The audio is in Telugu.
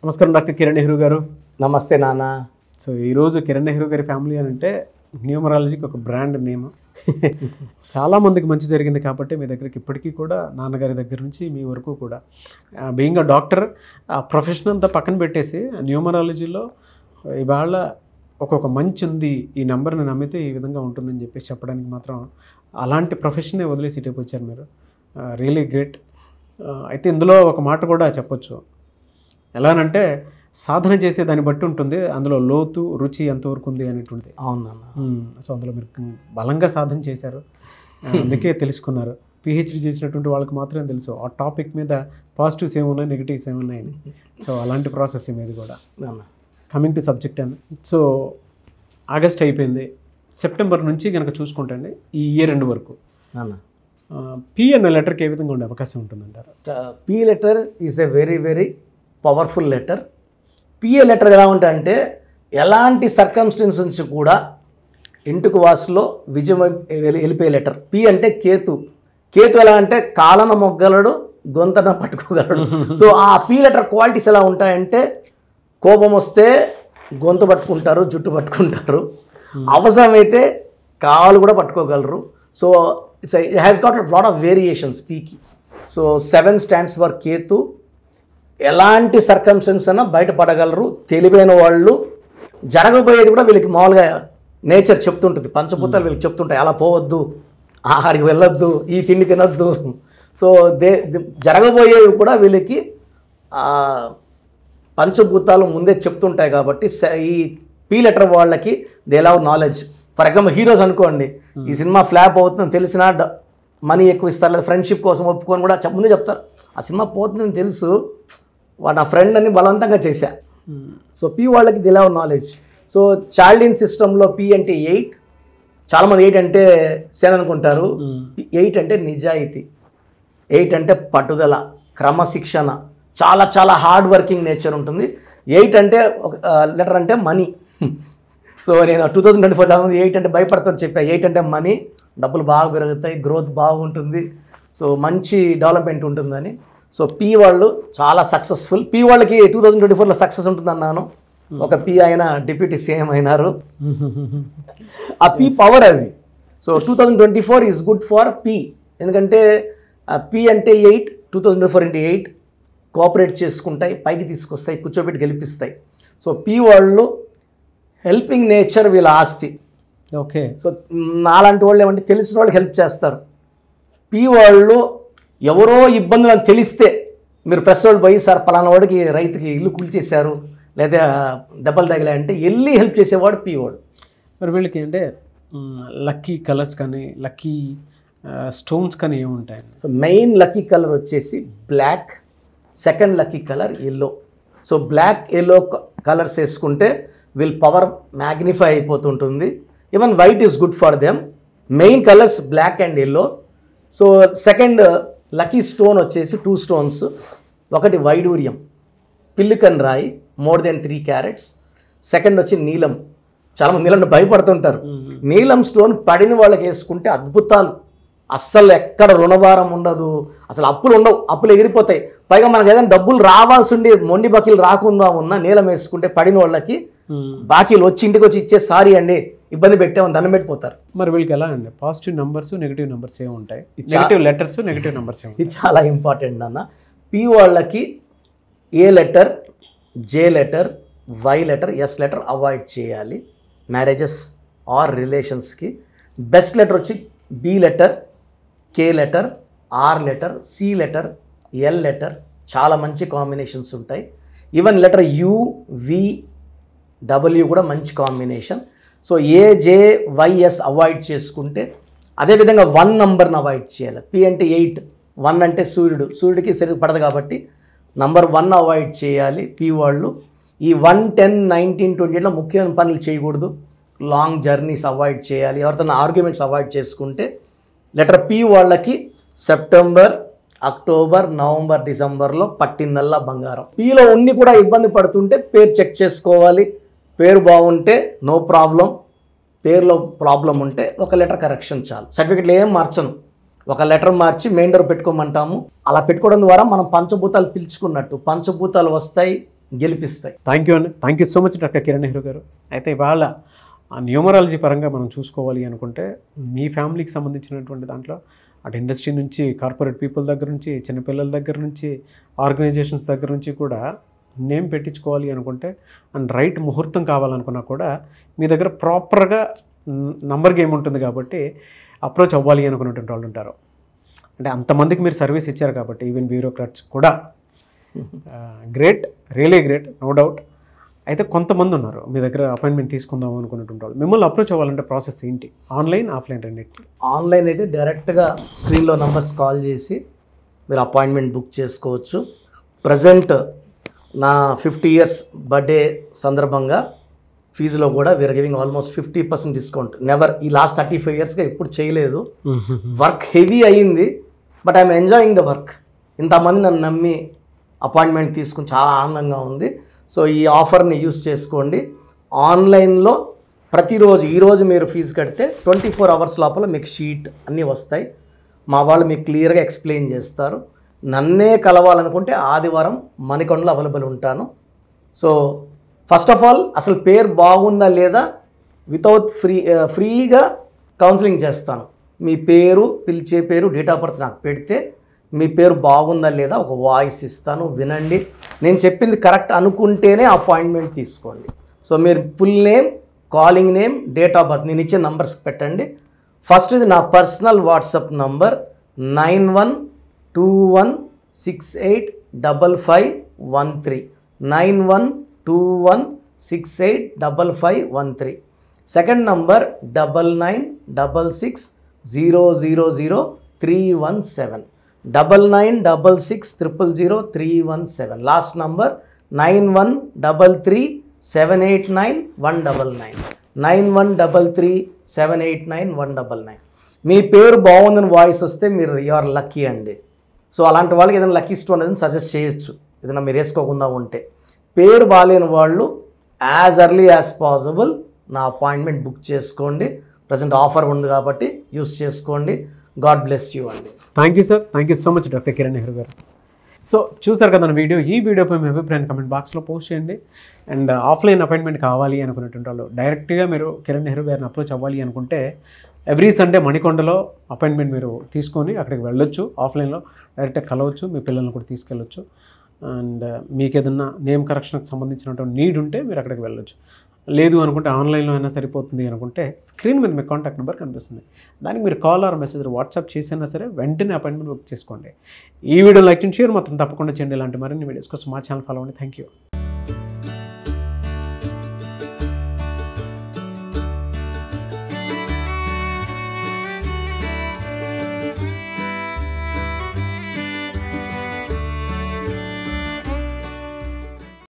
నమస్కారం డాక్టర్ కిరణ్ నెహ్రూ గారు. నమస్తే నాన్న. సో ఈరోజు కిరణ్ నెహ్రూ గారి ఫ్యామిలీ అని అంటే న్యూమరాలజీకి ఒక బ్రాండ్ నేమ్. చాలామందికి మంచి జరిగింది కాబట్టి మీ దగ్గరికి ఇప్పటికీ కూడా నాన్నగారి దగ్గర నుంచి మీ వరకు కూడా బీయింగ్ అ డాక్టర్ ఆ ప్రొఫెషన్ అంతా పక్కన పెట్టేసి న్యూమరాలజీలో ఇవాళ ఒక్కొక్క మంచి ఉంది, ఈ నెంబర్ని నమ్మితే ఈ విధంగా ఉంటుందని చెప్పేసి చెప్పడానికి మాత్రం అలాంటి ప్రొఫెషన్నే వదిలేసి ఇటుకు వచ్చారు మీరు. Really great. అయితే ఇందులో ఒక మాట కూడా చెప్పొచ్చు, ఎలానంటే సాధన చేసే దాన్ని బట్టి ఉంటుంది, అందులో లోతు రుచి ఎంతవరకు ఉంది అనేటువంటి. అవునన్నా. సో అందులో మీరు బలంగా సాధన చేశారు, అందుకే తెలుసుకున్నారు. పిహెచ్డి చేసినటువంటి వాళ్ళకి మాత్రమే తెలుసు ఆ టాపిక్ మీద పాజిటివ్స్ ఏమున్నాయి, నెగిటివ్స్ ఏమున్నాయని. సో అలాంటి ప్రాసెస్ మీద కూడా కమింగ్ టు సబ్జెక్ట్ అని. సో ఆగస్ట్ అయిపోయింది, సెప్టెంబర్ నుంచి కనుక చూసుకుంటండి ఈ ఇయర్ ఎండ్ వరకు పి అన్న లెటర్కి ఏ విధంగా ఉండే అవకాశం ఉంటుందంటారు? P letter is a very very powerful letter. PA letter ఎలా ఉంటాయంటే ఎలాంటి సర్కమ్స్టెన్స్ నుంచి కూడా ఇంటికి వాసులో విజయం వెళ్ళిపోయే లెటర్. పి అంటే కేతు. కేతు ఎలా అంటే కాలన మొగ్గలడు, గొంతన పట్టుకోగలడు. సో ఆ పి లెటర్ క్వాలిటీస్ ఎలా ఉంటాయంటే కోపం వస్తే గొంతు పట్టుకుంటారు, జుట్టు పట్టుకుంటారు, అవసరమైతే కాలు కూడా పట్టుకోగలరు. So it has got lot of variations పీకి. So 7 stands for Ketu. ఎలాంటి సర్కమ్స్టెన్స్ అయినా బయటపడగలరు, తెలివైన వాళ్ళు. జరగబోయేది కూడా వీళ్ళకి మామూలుగా నేచర్ చెప్తుంటుంది, పంచభూతాలు వీళ్ళకి చెప్తుంటాయి, అలా పోవద్దు, ఆడికి వెళ్ళొద్దు, ఈ తిండి తినొద్దు. సో జరగబోయేవి కూడా వీళ్ళకి పంచభూతాలు ముందే చెప్తుంటాయి. కాబట్టి ఈ పీ లెటర్ వాళ్ళకి they love knowledge. For example heroes అనుకోండి, ఈ సినిమా ఫ్లాప్ అవుతుందని తెలిసినా మనీ ఎక్కువ ఇస్తారు, లేదా ఫ్రెండ్షిప్ కోసం ఒప్పుకొని కూడా ముందే చెప్తారు, ఆ సినిమా పోతుందని తెలుసు, వాడు నా ఫ్రెండ్ అని బలవంతంగా చేశా. సో పి వాళ్ళకి they love knowledge. So Chaldean సిస్టంలో పి అంటే 8. చాలామంది 8 అంటే 7 అనుకుంటారు. 8 అంటే నిజాయితీ, 8 అంటే పట్టుదల, క్రమశిక్షణ, చాలా చాలా హార్డ్ వర్కింగ్ నేచర్ ఉంటుంది. 8 అంటే లెటర్ అంటే మనీ. సో నేను 2024 8 అంటే భయపడతాను చెప్పా. 8 అంటే మనీ, డబ్బులు బాగా పెరుగుతాయి, గ్రోత్ బాగుంటుంది, సో మంచి డెవలప్మెంట్ ఉంటుందని. సో పి వాళ్ళు చాలా సక్సెస్ఫుల్. పి వాళ్ళకి 2024లో సక్సెస్ ఉంటుంది అన్నాను. ఒక పి అయినా డిప్యూటీ సీఎం అయినారు. ఆ పి పవర్ అది. So 2024 is good for P. ఎందుకంటే పి అంటే 8, 2024 అంటే 8 కోఆపరేట్ చేసుకుంటాయి, పైకి తీసుకొస్తాయి, కూర్చోబెట్టి గెలిపిస్తాయి. సో పి వాళ్ళు హెల్పింగ్ నేచర్ వీళ్ళ ఆస్తి. ఓకే. సో నాలాంటి వాళ్ళు ఏమంటే తెలిసిన వాళ్ళు హెల్ప్ చేస్తారు. పి వాళ్ళు ఎవరో ఇబ్బందులు అని తెలిస్తే మీరు ప్రెస్ వాళ్ళు పోయి సార్ పలానా వాడికి రైతుకి ఇల్లు కూల్చేశారు లేదా దెబ్బలు తగిలాయంటే వెళ్ళి హెల్ప్ చేసేవాడు పి వాడు. మరి వీళ్ళకి అంటే లక్కీ కలర్స్ కానీ లక్కీ స్టోన్స్ కానీ ఏముంటాయి? సో మెయిన్ లక్కీ కలర్ వచ్చేసి black, second lucky colour yellow. So black yellow colours వేసుకుంటే వీళ్ళ పవర్ మ్యాగ్నిఫై అయిపోతుంటుంది. Even white is good for them. Main colours black and yellow. So second lucky stone వచ్చేసి 2 స్టోన్స్. ఒకటి వైడూర్యం, పిల్లికన్ రాయి, మోర్ దెన్ 3 క్యారెట్స్. సెకండ్ వచ్చి నీలం. చాలామంది నీలం భయపడుతుంటారు. నీలం స్టోన్ పడిన వాళ్ళకి వేసుకుంటే అద్భుతాలు. అస్సలు ఎక్కడ రుణభారం ఉండదు, అసలు అప్పులు ఉండవు, అప్పులు ఎగిరిపోతాయి. పైగా మనకు ఏదైనా డబ్బులు రావాల్సి ఉండి మొండి బాకీలు రాకుండా ఉన్న నీలం వేసుకుంటే పడిన వాళ్ళకి బాకీలు వచ్చి ఇంటికి వచ్చి ఇచ్చే సారీ అండి ఇబ్బంది పెట్టామని దండం పెట్టిపోతారు. మరి వీళ్ళకి ఎలా అండి పాజిటివ్ నెంబర్స్ నెగిటివ్ నెంబర్స్ ఏముంటాయి? నెగిటివ్ లెటర్స్ నెగిటివ్ నెంబర్స్ ఏముంటాయి? ఇది చాలా ఇంపార్టెంట్ అన్న. పి వాళ్ళకి A letter, J letter, Y letter, S letter avoid చేయాలి మ్యారేజెస్ ఆర్ రిలేషన్స్కి. బెస్ట్ లెటర్ వచ్చి B letter, K letter, R letter, C letter, L letter, చాలా మంచి కాంబినేషన్స్ ఉంటాయి. Even letter U, V, W కూడా మంచి combination. So A, J, Y, S avoid చేసుకుంటే, అదేవిధంగా 1 నంబర్ని అవాయిడ్ చేయాలి. పి అంటే 8, 1 అంటే సూర్యుడు, సూర్యుడికి సరిగ్గా పడదు కాబట్టి నంబర్ 1 అవాయిడ్ చేయాలి పి వాళ్ళు. ఈ 1, 10, 19, 28లో ముఖ్యమైన పనులు చేయకూడదు. లాంగ్ జర్నీస్ అవాయిడ్ చేయాలి. ఎవరితో ఆర్గ్యుమెంట్స్ అవాయిడ్ చేసుకుంటే. లెటర్ పి వాళ్ళకి సెప్టెంబర్, అక్టోబర్, నవంబర్, డిసెంబర్లో పట్టిందల్లా బంగారం. పిలో ఉన్ని కూడా ఇబ్బంది పడుతుంటే పేరు చెక్ చేసుకోవాలి. పేరు బాగుంటే నో ప్రాబ్లం, పేరులో ప్రాబ్లం ఉంటే ఒక లెటర్ కరెక్షన్ చాలు. సర్టిఫికెట్లు ఏం మార్చను, ఒక లెటర్ మార్చి మెయిన్ డోర్ పెట్టుకోమంటాము. అలా పెట్టుకోవడం ద్వారా మనం పంచభూతాలు పిలుచుకున్నట్టు, పంచభూతాలు వస్తాయి, గెలిపిస్తాయి. థ్యాంక్ యూ అండి. Thank you so much doctor Kiran Nehru గారు. అయితే ఇవాళ న్యూమరాలజీ పరంగా మనం చూసుకోవాలి అనుకుంటే మీ ఫ్యామిలీకి సంబంధించినటువంటి దాంట్లో అటు ఇండస్ట్రీ నుంచి, కార్పొరేట్ పీపుల్ దగ్గర నుంచి, చిన్నపిల్లల దగ్గర నుంచి, ఆర్గనైజేషన్స్ దగ్గర నుంచి కూడా నేమ్ పెట్టించుకోవాలి అనుకుంటే అండ్ రైట్ ముహూర్తం కావాలనుకున్నా కూడా మీ దగ్గర ప్రాపర్గా నంబర్ గేమ్ ఉంటుంది కాబట్టి అప్రోచ్ అవ్వాలి అనుకున్నటువంటి వాళ్ళు ఉంటారు. అంటే అంతమందికి మీరు సర్వీస్ ఇచ్చారు కాబట్టి ఈవెన్ బ్యూరోక్రాట్స్ కూడా great, really great, no doubt. అయితే కొంతమంది ఉన్నారు మీ దగ్గర అపాయింట్మెంట్ తీసుకుందాం అనుకున్నటువంటి వాళ్ళు. మిమ్మల్ని అప్రోచ్ అవ్వాలంటే ప్రాసెస్ ఏంటి? ఆన్లైన్, ఆఫ్లైన్ రెండింటి? ఆన్లైన్ అయితే డైరెక్ట్గా స్క్రీన్లో నంబర్స్ కాల్ చేసి మీరు అపాయింట్మెంట్ బుక్ చేసుకోవచ్చు. ప్రజెంట్ నా 50 years బర్త్డే సందర్భంగా ఫీజులో కూడా we are giving almost 50% discount. Never ఈ లాస్ట్ 35 yearsగా ఎప్పుడు చేయలేదు. వర్క్ హెవీ అయ్యింది, but I'm enjoying the work. ఇంతమంది నన్ను నమ్మి అపాయింట్మెంట్ తీసుకుని చాలా ఆనందంగా ఉంది. సో ఈ ఆఫర్ని యూస్ చేసుకోండి. ఆన్లైన్లో ప్రతిరోజు, ఈరోజు మీరు ఫీజు కడితే 24 hours లోపల మీకు షీట్ అన్నీ వస్తాయి. మా వాళ్ళు మీకు క్లియర్గా ఎక్స్ప్లెయిన్ చేస్తారు. నన్నే కలవాలనుకుంటే ఆదివారం మణికొండలో అవైలబుల్ ఉంటాను. సో ఫస్ట్ ఆఫ్ ఆల్ అసలు పేరు బాగుందా లేదా వితౌట్ ఫ్రీగా కౌన్సిలింగ్ చేస్తాను. మీ పేరు, పిలిచే పేరు, డేట్ ఆఫ్ బర్త్ నాకు పెడితే మీ పేరు బాగుందా లేదా ఒక వాయిస్ ఇస్తాను, వినండి. నేను చెప్పింది కరెక్ట్ అనుకుంటేనే అపాయింట్మెంట్ తీసుకోండి. సో మీరు full name, calling name, date of birth నేను ఇచ్చే నంబర్స్ పెట్టండి. ఫస్ట్ ఇది నా personal WhatsApp number 9121685513 9121685513. Second number 9966000317 9966000317. Last number 9133789199 9133789199. మీ పేరు బాగుందని వాయిస్ వస్తే మీరు యూఆర్ లక్కీ అండి. సో అలాంటి వాళ్ళకి ఏదైనా లక్కీ స్టోన్ అనేది సజెస్ట్ చేయొచ్చు, ఏదైనా మీరు వేసుకోకుండా ఉంటే. పేరు బాగాలేని వాళ్ళు యాజ్ ఎర్లీ యాజ్ పాసిబుల్ నా అపాయింట్మెంట్ బుక్ చేసుకోండి. ప్రజెంట్ ఆఫర్ ఉంది కాబట్టి యూస్ చేసుకోండి. గాడ్ బ్లెస్ యూ అండి. Thank you sir. Thank you so much doctor Kiran Nehru గారు. సో చూసారు కదా వీడియో. ఈ వీడియోపై మీ అభిప్రాయాన్ని కమెంట్ బాక్స్లో పోస్ట్ చేయండి. అండ్ ఆఫ్లైన్ అపాయింట్మెంట్ కావాలి అనుకునేటువంటి వాళ్ళు డైరెక్ట్గా మీరు కిరణ్ నెహ్రూ గారిని అప్రోచ్ అవ్వాలి అనుకుంటే ఎవ్రీ సండే మణికొండలో అపాయింట్మెంట్ మీరు తీసుకొని అక్కడికి వెళ్ళొచ్చు. ఆఫ్లైన్లో డైరెక్ట్గా కలవచ్చు, మీ పిల్లల్ని కూడా తీసుకెళ్ళొచ్చు. అండ్ మీకు ఏదన్నా నేమ్ కరెక్షన్కి సంబంధించినటువంటి నీడ్ ఉంటే మీరు అక్కడికి వెళ్ళొచ్చు. లేదు అనుకుంటే ఆన్లైన్లో అయినా సరిపోతుంది అనుకుంటే స్క్రీన్ మీద మీ కాంటాక్ట్ నెంబర్ కనిపిస్తుంది. దానికి మీరు కాల్ ఆర్ మెసేజ్ వాట్సాప్ చేసినా సరే వెంటనే అపాయింట్మెంట్ బుక్ చేసుకోండి. ఈ వీడియో లైక్ చేయండి, షేర్ మాత్రం తప్పకుండా చేయండి. ఇలాంటి మరిన్ని వీడియోస్ కోసం మా ఛానల్ ఫాలో అవ్వండి. Thank you.